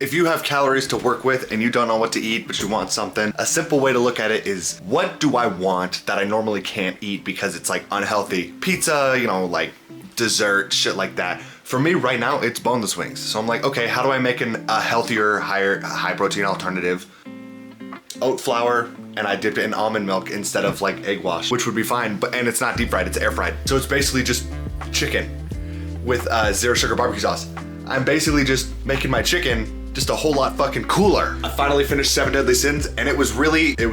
If you have calories to work with and you don't know what to eat, but you want something, a simple way to look at it is, what do I want that I normally can't eat because it's like unhealthy? Pizza, you know, like dessert, shit like that. For me right now, it's boneless wings. So I'm like, okay, how do I make a healthier, high protein alternative? Oat flour, and I dip it in almond milk instead of like egg wash, which would be fine, and it's not deep fried, it's air fried. So it's basically just chicken with zero sugar barbecue sauce. I'm basically just making my chicken just a whole lot fucking cooler. I finally finished 7 Deadly Sins, and it was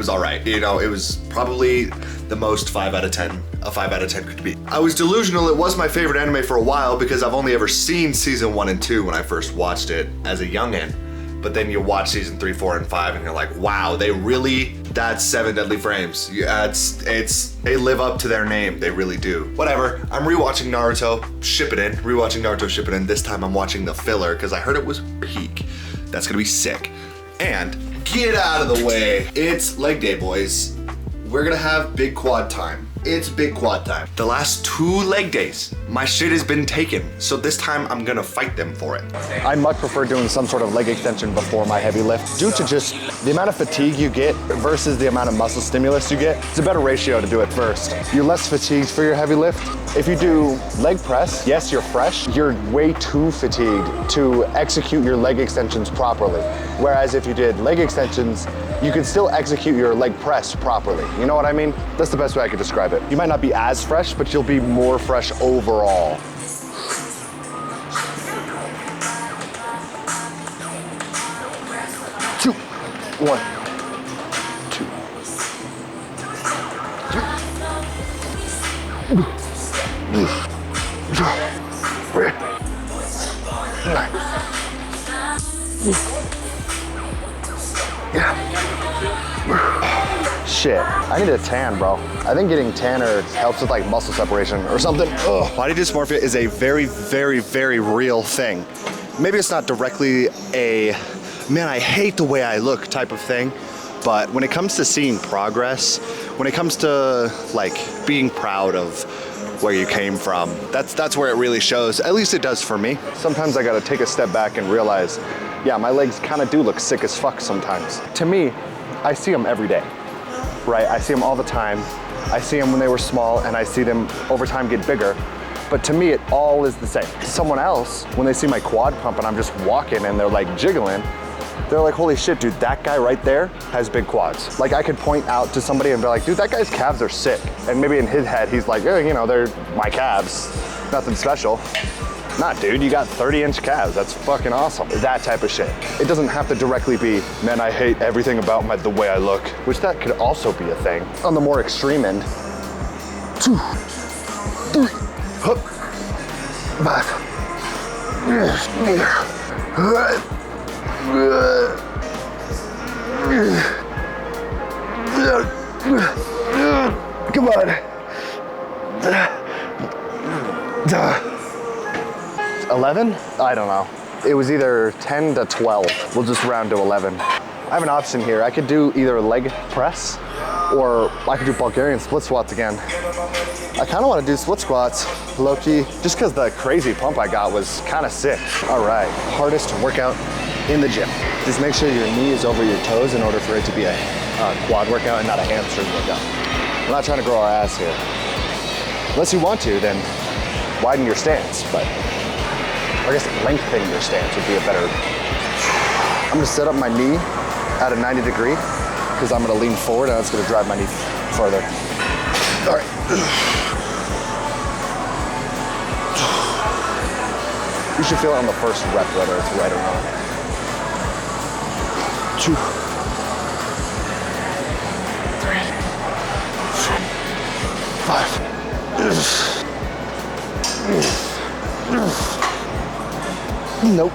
all right. You know, it was probably the most 5 out of 10 a 5 out of 10 could be. I was delusional. It was my favorite anime for a while because I've only ever seen season 1 and 2 when I first watched it as a youngin'. But then you watch season 3, 4, and 5, and you're like, wow, that's 7 Deadly Frames. Yeah, they live up to their name. They really do. Whatever. I'm rewatching Naruto. Rewatching Naruto Shippuden. This time I'm watching the filler because I heard it was peak. That's gonna be sick. And get out of the way. It's leg day, boys. We're gonna have big quad time. It's big quad time. The last 2 leg days, my shit has been taken. So this time I'm gonna fight them for it. I much prefer doing some sort of leg extension before my heavy lift. Due to just the amount of fatigue you get versus the amount of muscle stimulus you get, it's a better ratio to do it first. You're less fatigued for your heavy lift. If you do leg press, yes, you're fresh. You're way too fatigued to execute your leg extensions properly. Whereas if you did leg extensions, you could still execute your leg press properly. You know what I mean? That's the best way I could describe it. You might not be as fresh, but you'll be more fresh overall. Two, 1, 2, 3, 9. Shit, I need a tan, bro. I think getting tanner helps with like muscle separation or something. Ugh. Body dysmorphia is a very, very, very real thing. Maybe it's not directly a, man, I hate the way I look type of thing, but when it comes to seeing progress, when it comes to like being proud of where you came from, that's where it really shows. At least it does for me. Sometimes I gotta take a step back and realize, yeah, my legs kind of do look sick as fuck sometimes. To me, I see them every day, right? I see them all the time. I see them when they were small, and I see them over time get bigger. But to me, it all is the same. Someone else, when they see my quad pump and I'm just walking and they're like jiggling, they're like, holy shit, dude, that guy right there has big quads. Like I could point out to somebody and be like, dude, that guy's calves are sick. And maybe in his head, he's like, you know, they're my calves, nothing special. Nah, dude, you got 30-inch calves. That's fucking awesome. That type of shit. It doesn't have to directly be, man, I hate everything about the way I look, which that could also be a thing. On the more extreme end, 2, 3, 5. Come on. 11? I don't know. It was either 10 to 12. We'll just round to 11. I have an option here. I could do either leg press or I could do Bulgarian split squats again. I kind of want to do split squats, low-key, just because the crazy pump I got was kind of sick. All right, hardest workout in the gym. Just make sure your knee is over your toes in order for it to be a quad workout and not a hamstring workout. I'm not trying to grow our ass here. Unless you want to, then widen your stance, but I guess lengthening your stance would be a better. I'm gonna set up my knee at a 90 degree because I'm gonna lean forward and that's gonna drive my knee further. All right. You should feel it on the first rep, whether it's right or wrong. 2, 3, 4, 5. Nope.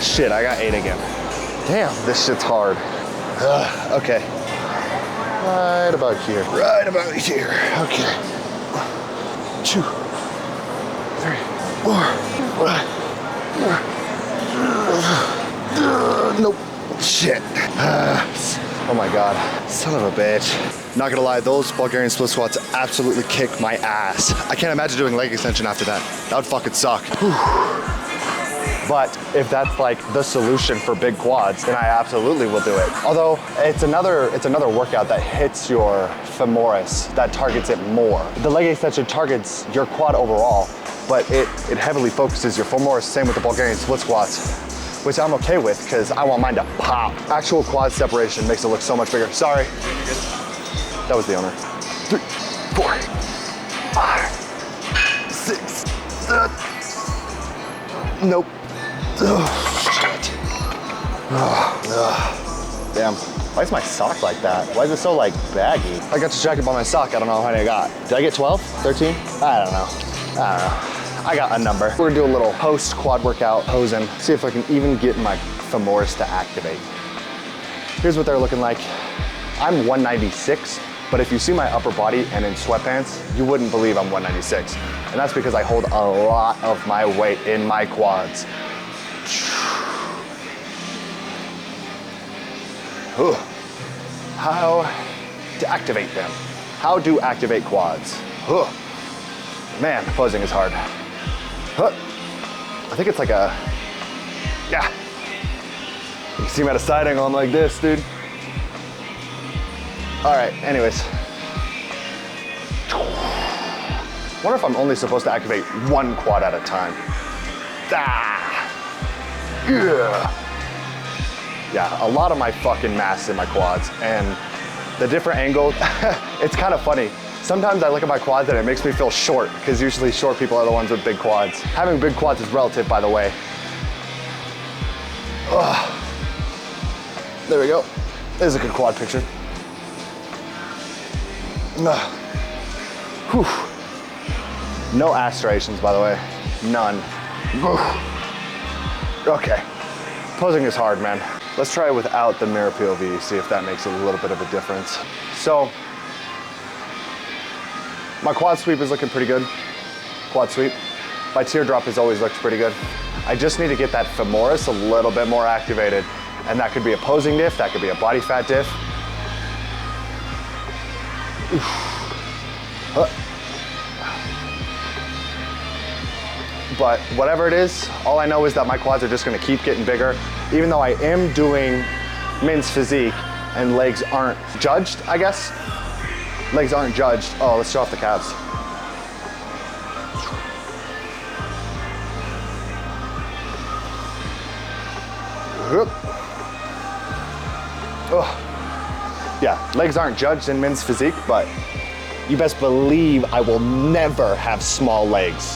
Shit, I got 8 again. Damn, this shit's hard. Okay. Right about here. Right about here. Okay. 2, 3, 4. Nope. Shit. Oh my God. Son of a bitch. Not gonna lie, those Bulgarian split squats absolutely kick my ass. I can't imagine doing leg extension after that. That would fucking suck. Whew. But if that's like the solution for big quads, then I absolutely will do it. Although it's another workout that hits your femoris, that targets it more. The leg extension targets your quad overall, but it heavily focuses your femoris. Same with the Bulgarian split squats, which I'm okay with because I want mine to pop. Actual quad separation makes it look so much bigger. Sorry. That was the owner. 3, 4, 5, 6, nope. Oh, shit. Damn. Why is my sock like that? Why is it so like baggy? I got distracted by my sock. I don't know how many I got. Did I get 12? 13? I don't know. I got a number. We're gonna do a little post quad workout posing. See if I can even get my femoris to activate. Here's what they're looking like. I'm 196, but if you see my upper body and in sweatpants, you wouldn't believe I'm 196. And that's because I hold a lot of my weight in my quads. Ooh. How to activate them. How to activate quads. Ooh. Man, posing is hard. I think it's like a, yeah. You can see me at a side angle, I'm like this, dude. All right, anyways. Wonder if I'm only supposed to activate one quad at a time. Yeah, a lot of my fucking mass in my quads, and the different angle, it's kind of funny. Sometimes I look at my quads and it makes me feel short, because usually short people are the ones with big quads. Having big quads is relative, by the way. There we go. There's a good quad picture. Whew. No ass striations, by the way. None. Okay. Posing is hard, man. Let's try it without the mirror POV, see if that makes a little bit of a difference. So, my quad sweep is looking pretty good. Quad sweep. My teardrop has always looked pretty good. I just need to get that femoris a little bit more activated. And that could be a posing diff, that could be a body fat diff. But whatever it is, all I know is that my quads are just gonna keep getting bigger, even though I am doing men's physique and legs aren't judged, I guess. Legs aren't judged. Oh, let's show off the calves. Oh. Yeah, legs aren't judged in men's physique, but you best believe I will never have small legs.